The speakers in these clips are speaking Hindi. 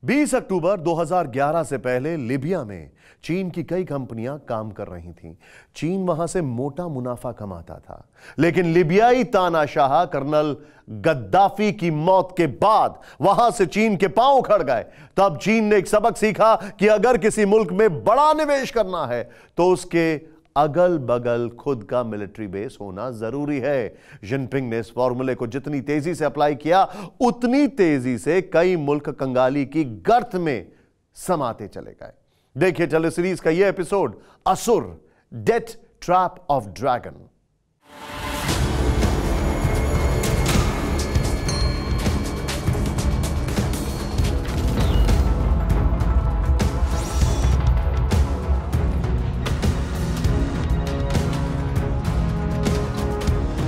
20 अक्टूबर 2011 से पहले लिबिया में चीन की कई कंपनियां काम कर रही थीं। चीन वहां से मोटा मुनाफा कमाता था, लेकिन लिबियाई तानाशाह कर्नल गद्दाफी की मौत के बाद वहां से चीन के पांव उखड़ गए। तब चीन ने एक सबक सीखा कि अगर किसी मुल्क में बड़ा निवेश करना है तो उसके अगल बगल खुद का मिलिट्री बेस होना जरूरी है। जिनपिंग ने इस फॉर्मूले को जितनी तेजी से अप्लाई किया, उतनी तेजी से कई मुल्क कंगाली की गर्त में समाते चले गए। देखिए टेली सीरीज का यह एपिसोड, असुर, डेथ ट्रैप ऑफ ड्रैगन।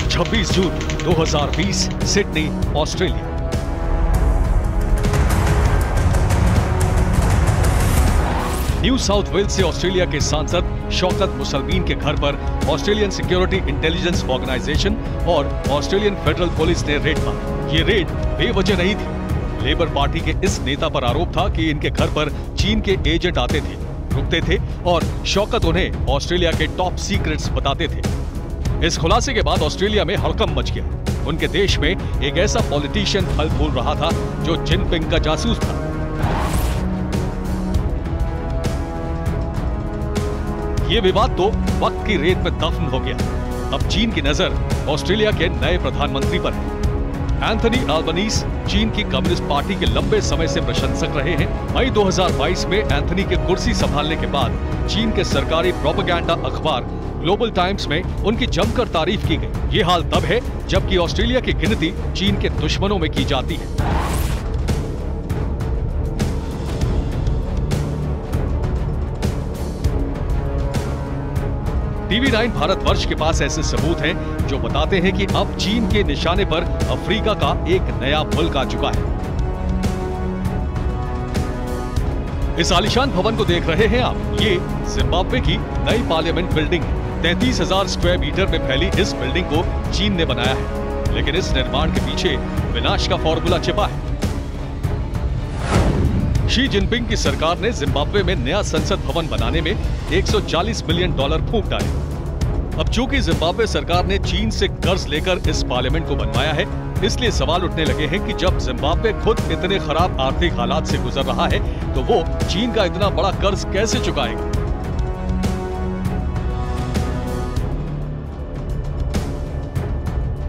छब्बीस जून 2020 Sydney, Australia. New south Wales से ऑस्ट्रेलिया के सांसद शौकत मुसलमीन के घर पर ऑस्ट्रेलियन सिक्योरिटी इंटेलिजेंस ऑर्गेनाइजेशन और ऑस्ट्रेलियन फेडरल पुलिस ने रेड मारी। ये रेड बेवजह नहीं थी। लेबर पार्टी के इस नेता पर आरोप था कि इनके घर पर चीन के एजेंट आते थे, रुकते थे और शौकत उन्हें ऑस्ट्रेलिया के टॉप सीक्रेट्स बताते थे। इस खुलासे के बाद ऑस्ट्रेलिया में हड़कंप मच गया। उनके देश में एक ऐसा पॉलिटिशियन फल फूल रहा था जो जिनपिंग का जासूस था। यह विवाद तो वक्त की रेत में दफन हो गया। अब चीन की नजर ऑस्ट्रेलिया के नए प्रधानमंत्री पर है। एंथनी अल्बनीज चीन की कम्युनिस्ट पार्टी के लंबे समय से प्रशंसक रहे हैं। मई 2022 में एंथनी के कुर्सी संभालने के बाद चीन के सरकारी प्रोपेगेंडा अखबार ग्लोबल टाइम्स में उनकी जमकर तारीफ की गई। ये हाल तब है जबकि ऑस्ट्रेलिया की गिनती चीन के दुश्मनों में की जाती है। TV9 भारतवर्ष के पास ऐसे सबूत हैं जो बताते हैं कि अब चीन के निशाने पर अफ्रीका का एक नया मुल्क आ चुका है। इस आलीशान भवन को देख रहे हैं आप। ये जिम्बाब्वे की नई पार्लियामेंट बिल्डिंग है। 33,000 स्क्वायर मीटर में फैली इस बिल्डिंग को चीन ने बनाया है, लेकिन इस निर्माण के पीछे विनाश का फॉर्मूला छिपा है। शी जिनपिंग की सरकार ने जिम्बाब्वे में नया संसद भवन बनाने में $140 मिलियन फूंक डाले। अब चूंकि जिम्बाब्वे सरकार ने चीन से कर्ज लेकर इस पार्लियामेंट को बनवाया है, इसलिए सवाल उठने लगे हैं कि जब जिम्बाब्वे खुद इतने खराब आर्थिक हालात से गुजर रहा है तो वो चीन का इतना बड़ा कर्ज कैसे चुकाएगा।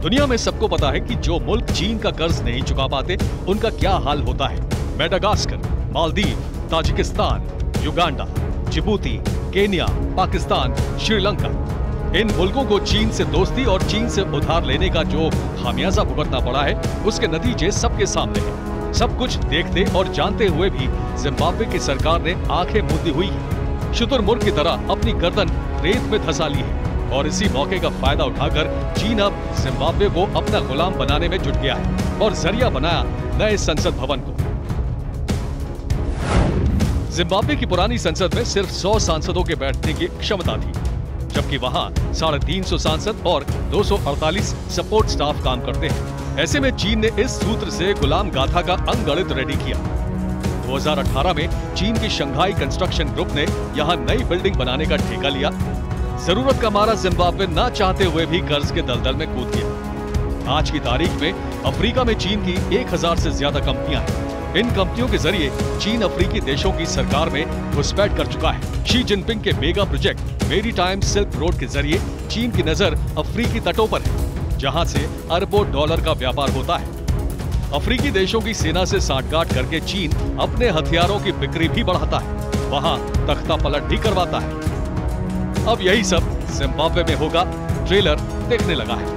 दुनिया में सबको पता है कि जो मुल्क चीन का कर्ज नहीं चुका पाते उनका क्या हाल होता है। Madagascar, Maldives, Tajikistan, Uganda, Djibouti, Kenya, Pakistan, Sri Lanka, इन मुल्कों को चीन से दोस्ती और चीन से उधार लेने का जो खामियाजा भुगतना पड़ा है, उसके नतीजे सबके सामने हैं। सब कुछ देखते और जानते हुए भी जिम्बाब्वे की सरकार ने आंखें मूंदी हुई है। शुतुरमुर्ग की तरह अपनी गर्दन रेत में धंसा ली है और इसी मौके का फायदा उठाकर चीन अब जिम्बाब्वे को अपना गुलाम बनाने में जुट गया है और जरिया बनाया नए संसद भवन को। जिम्बाब्वे की पुरानी संसद में सिर्फ 100 सांसदों के बैठने की क्षमता थी, जबकि वहां 350 सांसद और 248 सपोर्ट स्टाफ काम करते हैं। ऐसे में चीन ने इस सूत्र से गुलाम गाथा का अंगगणित रेडी किया। 2018 में चीन की शंघाई कंस्ट्रक्शन ग्रुप ने यहां नई बिल्डिंग बनाने का ठेका लिया। जरूरत का मारा जिम्बाब्वे ना चाहते हुए भी कर्ज के दलदल में कूद गया। आज की तारीख में अफ्रीका में चीन की 1000 से ज्यादा कंपनियां हैं। इन कंपनियों के जरिए चीन अफ्रीकी देशों की सरकार में घुसपैठ कर चुका है। शी जिनपिंग के mega project maritime silk road के जरिए चीन की नजर अफ्रीकी तटों पर है, जहां से अरबों डॉलर का व्यापार होता है। अफ्रीकी देशों की सेना से सांठगांठ करके चीन अपने हथियारों की बिक्री भी बढ़ाता है, वहां तख्ता पलट भी करवाता है। अब यही सब जिम्बाब्वे में होगा, ट्रेलर देखने लगा है।